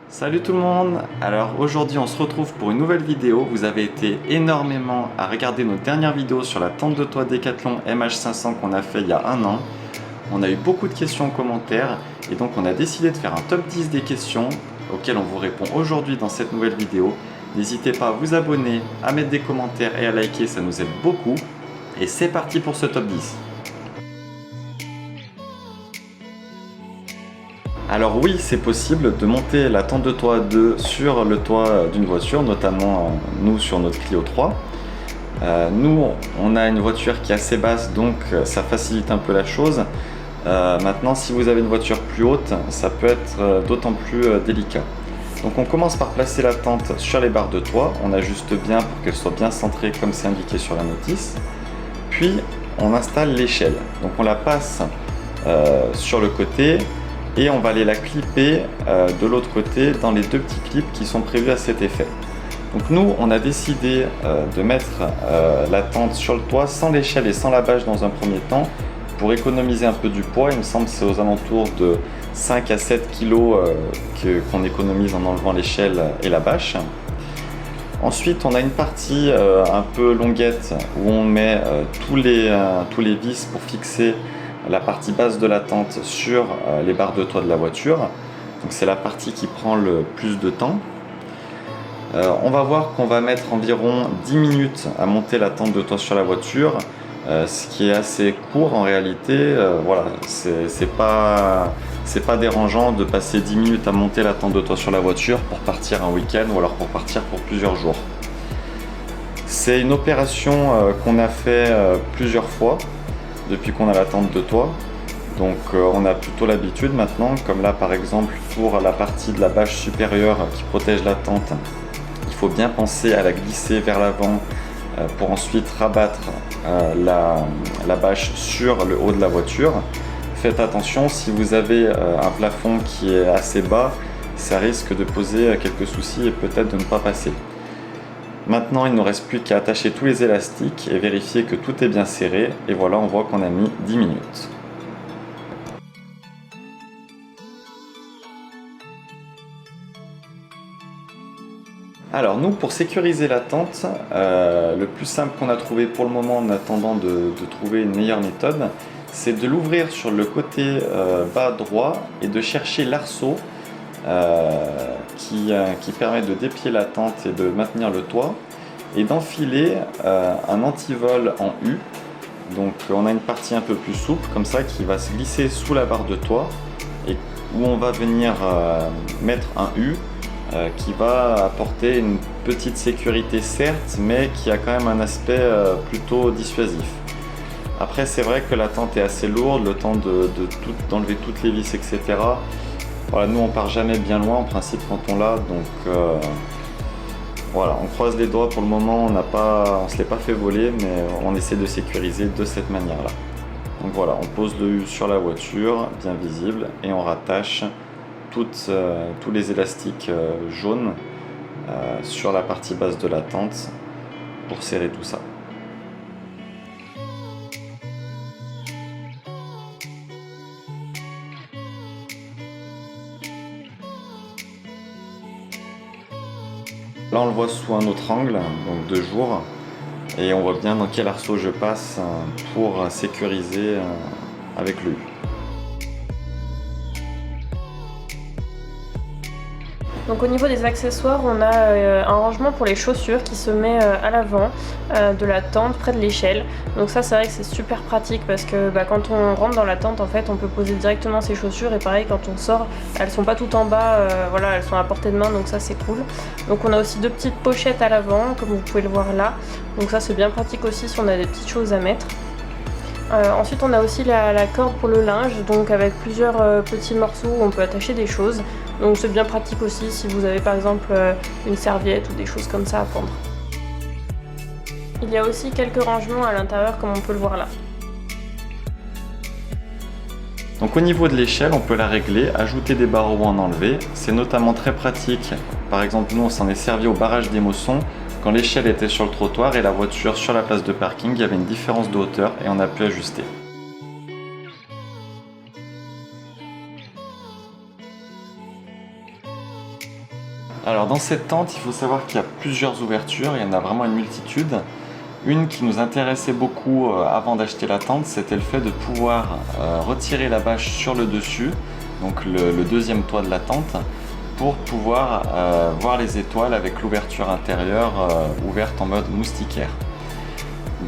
Salut tout le monde. Alors aujourd'hui on se retrouve pour une nouvelle vidéo. Vous avez été énormément à regarder nos dernières vidéos sur la tente de toit Decathlon MH500 qu'on a fait il y a un an. On a eu beaucoup de questions en commentaire et donc on a décidé de faire un top 10 des questions auxquelles on vous répond aujourd'hui dans cette nouvelle vidéo. N'hésitez pas à vous abonner, à mettre des commentaires et à liker, ça nous aide beaucoup. Et c'est parti pour ce top 10. Alors oui, c'est possible de monter la tente de toit 2 sur le toit d'une voiture, notamment nous sur notre Clio 3. Nous, on a une voiture qui est assez basse, donc ça facilite un peu la chose. Maintenant, si vous avez une voiture plus haute, ça peut être d'autant plus délicat. Donc on commence par placer la tente sur les barres de toit, on ajuste bien pour qu'elle soit bien centrée comme c'est indiqué sur la notice. Puis on installe l'échelle, donc on la passe sur le côté et on va aller la clipper de l'autre côté dans les deux petits clips qui sont prévus à cet effet. Donc nous on a décidé de mettre la tente sur le toit sans l'échelle et sans la bâche dans un premier temps pour économiser un peu du poids. Il me semble que c'est aux alentours de 5 à 7 kg qu'on économise en enlevant l'échelle et la bâche. Ensuite on a une partie un peu longuette où on met tous les vis pour fixer la partie basse de la tente sur les barres de toit de la voiture. Donc c'est la partie qui prend le plus de temps. On va voir qu'on va mettre environ 10 minutes à monter la tente de toit sur la voiture, ce qui est assez court en réalité. Voilà, c'est pas dérangeant de passer 10 minutes à monter la tente de toit sur la voiture pour partir un week-end ou alors pour partir pour plusieurs jours. C'est une opération qu'on a fait plusieurs fois depuis qu'on a la tente de toit, donc on a plutôt l'habitude maintenant, comme là par exemple pour la partie de la bâche supérieure qui protège la tente, il faut bien penser à la glisser vers l'avant pour ensuite rabattre la bâche sur le haut de la voiture. Faites attention, si vous avez un plafond qui est assez bas, ça risque de poser quelques soucis et peut-être de ne pas passer. Maintenant, il ne nous reste plus qu'à attacher tous les élastiques et vérifier que tout est bien serré. Et voilà, on voit qu'on a mis 10 minutes. Alors nous, pour sécuriser la tente, le plus simple qu'on a trouvé pour le moment en attendant de trouver une meilleure méthode, c'est de l'ouvrir sur le côté bas droit et de chercher l'arceau qui permet de déplier la tente et de maintenir le toit, et d'enfiler un antivol en U. Donc on a une partie un peu plus souple comme ça qui va se glisser sous la barre de toit et où on va venir mettre un U qui va apporter une petite sécurité certes, mais qui a quand même un aspect plutôt dissuasif. Après c'est vrai que la tente est assez lourde, le temps d'enlever toutes les vis, etc. Voilà, nous on part jamais bien loin en principe quand on l'a, donc voilà, on croise les doigts pour le moment, on se l'est pas fait voler, mais on essaie de sécuriser de cette manière-là. Donc voilà, on pose le U sur la voiture, bien visible, et on rattache tous les élastiques jaunes sur la partie basse de la tente pour serrer tout ça. Là on le voit sous un autre angle, donc de jour, et on voit bien dans quel arceau je passe pour sécuriser avec le U. Donc au niveau des accessoires, on a un rangement pour les chaussures qui se met à l'avant de la tente, près de l'échelle. Donc ça c'est vrai que c'est super pratique parce que quand on rentre dans la tente, en fait on peut poser directement ses chaussures, et pareil quand on sort, elles sont pas toutes en bas, voilà, elles sont à portée de main, donc ça c'est cool. Donc on a aussi deux petites pochettes à l'avant comme vous pouvez le voir là, donc ça c'est bien pratique aussi si on a des petites choses à mettre. Ensuite on a aussi la corde pour le linge, donc avec plusieurs petits morceaux où on peut attacher des choses, donc c'est bien pratique aussi si vous avez par exemple une serviette ou des choses comme ça à pendre. Il y a aussi quelques rangements à l'intérieur comme on peut le voir là. Donc au niveau de l'échelle, on peut la régler, ajouter des barreaux ou en enlever. C'est notamment très pratique, par exemple nous on s'en est servi au barrage des Mossons. Quand l'échelle était sur le trottoir et la voiture sur la place de parking, il y avait une différence de hauteur et on a pu ajuster. Alors dans cette tente, il faut savoir qu'il y a plusieurs ouvertures, il y en a vraiment une multitude. Une qui nous intéressait beaucoup avant d'acheter la tente, c'était le fait de pouvoir retirer la bâche sur le dessus, donc le deuxième toit de la tente, pour pouvoir voir les étoiles avec l'ouverture intérieure ouverte en mode moustiquaire.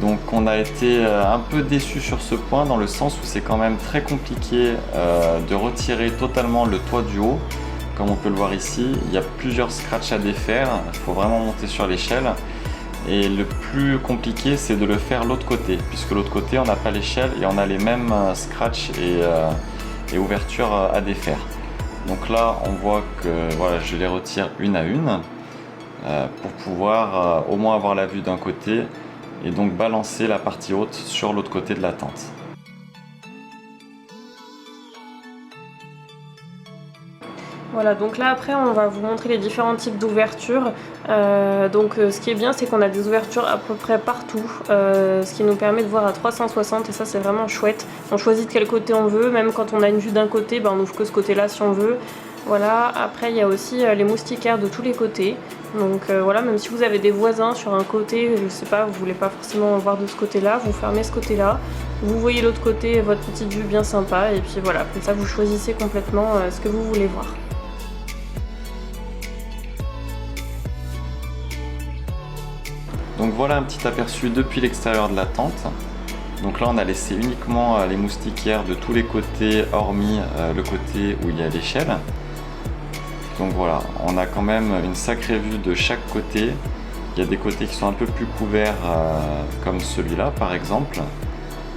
Donc on a été un peu déçus sur ce point dans le sens où c'est quand même très compliqué de retirer totalement le toit du haut. Comme on peut le voir ici, il y a plusieurs scratchs à défaire, il faut vraiment monter sur l'échelle. Et le plus compliqué, c'est de le faire l'autre côté, puisque l'autre côté on n'a pas l'échelle et on a les mêmes scratchs et ouvertures à défaire. Donc là on voit que voilà, je les retire une à une pour pouvoir au moins avoir la vue d'un côté et donc balancer la partie haute sur l'autre côté de la tente. Voilà, donc là après on va vous montrer les différents types d'ouvertures. Ce qui est bien, c'est qu'on a des ouvertures à peu près partout, ce qui nous permet de voir à 360 et ça c'est vraiment chouette. On choisit de quel côté on veut, même quand on a une vue d'un côté, on n'ouvre que ce côté là si on veut. Voilà, après il y a aussi les moustiquaires de tous les côtés. Donc voilà, même si vous avez des voisins sur un côté, je sais pas, vous voulez pas forcément voir de ce côté-là, vous fermez ce côté-là, vous voyez l'autre côté, votre petite vue bien sympa, et puis voilà, comme ça vous choisissez complètement ce que vous voulez voir. Donc voilà un petit aperçu depuis l'extérieur de la tente. Donc là on a laissé uniquement les moustiquaires de tous les côtés, hormis le côté où il y a l'échelle. Donc voilà, on a quand même une sacrée vue de chaque côté. Il y a des côtés qui sont un peu plus couverts comme celui-là par exemple.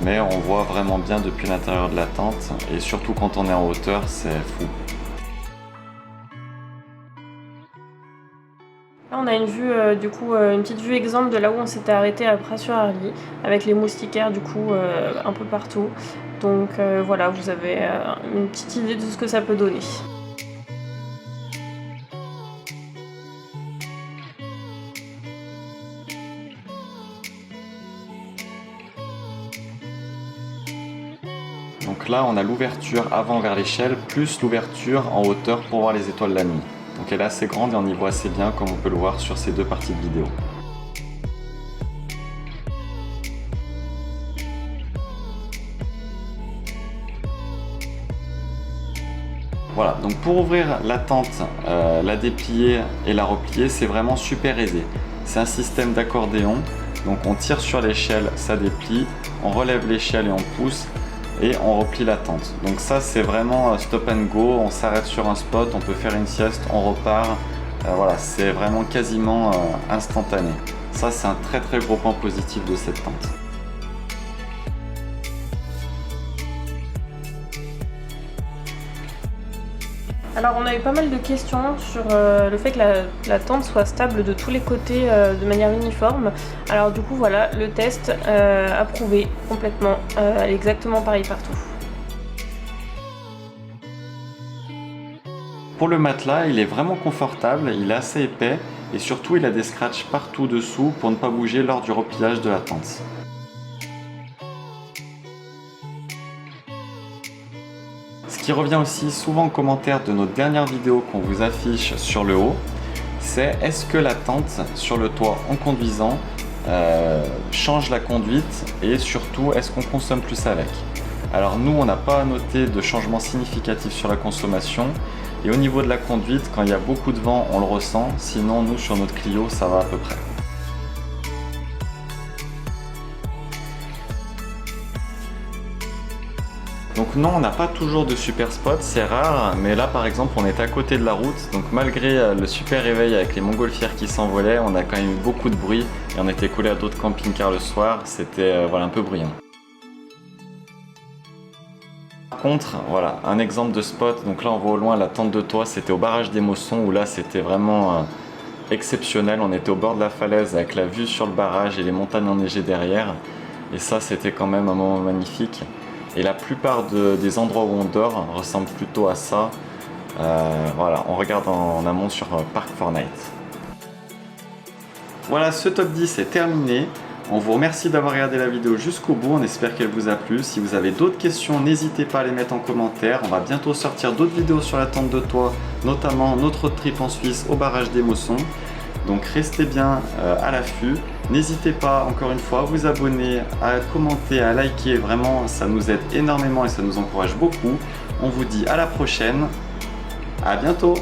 Mais on voit vraiment bien depuis l'intérieur de la tente et surtout quand on est en hauteur, c'est fou. Là on a une vue, une petite vue exemple de là où on s'était arrêté à Pras-sur-Arly, avec les moustiquaires un peu partout. Donc voilà, vous avez une petite idée de ce que ça peut donner. Donc là on a l'ouverture avant vers l'échelle, plus l'ouverture en hauteur pour voir les étoiles la nuit. Donc elle est assez grande et on y voit assez bien comme on peut le voir sur ces deux parties de vidéo. Voilà, donc pour ouvrir la tente, la déplier et la replier, c'est vraiment super aisé. C'est un système d'accordéon, donc on tire sur l'échelle, ça déplie, on relève l'échelle et on pousse et on replie la tente. Donc ça c'est vraiment stop and go, on s'arrête sur un spot, on peut faire une sieste, on repart. Voilà, c'est vraiment quasiment instantané. Ça c'est un très très gros point positif de cette tente. Alors on a eu pas mal de questions sur le fait que la tente soit stable de tous les côtés de manière uniforme. Alors du coup voilà, le test approuvé complètement, elle est exactement pareil partout. Pour le matelas, il est vraiment confortable, il est assez épais et surtout il a des scratchs partout dessous pour ne pas bouger lors du repliage de la tente. Ce qui revient aussi souvent en commentaire de nos dernières vidéos qu'on vous affiche sur le haut, c'est est-ce que la tente sur le toit en conduisant change la conduite et surtout est-ce qu'on consomme plus avec. Alors nous on n'a pas noté de changement significatif sur la consommation et au niveau de la conduite quand il y a beaucoup de vent on le ressent, sinon nous sur notre Clio ça va à peu près. Donc non, on n'a pas toujours de super spots, c'est rare, mais là par exemple on est à côté de la route, donc malgré le super réveil avec les montgolfières qui s'envolaient, on a quand même eu beaucoup de bruit et on était collé à d'autres camping-cars le soir, c'était voilà, un peu bruyant. Par contre, voilà, un exemple de spot, donc là on voit au loin la tente de toit, c'était au barrage des Mossons où là c'était vraiment exceptionnel, on était au bord de la falaise avec la vue sur le barrage et les montagnes enneigées derrière, et ça c'était quand même un moment magnifique. Et la plupart des endroits où on dort ressemblent plutôt à ça. Voilà, on regarde en amont sur Park4Night. Voilà, ce top 10 est terminé. On vous remercie d'avoir regardé la vidéo jusqu'au bout, on espère qu'elle vous a plu. Si vous avez d'autres questions, n'hésitez pas à les mettre en commentaire. On va bientôt sortir d'autres vidéos sur la tente de toit, notamment notre road trip en Suisse au barrage des Mossons. Donc restez bien à l'affût. N'hésitez pas, encore une fois, à vous abonner, à commenter, à liker. Vraiment, ça nous aide énormément et ça nous encourage beaucoup. On vous dit à la prochaine. À bientôt!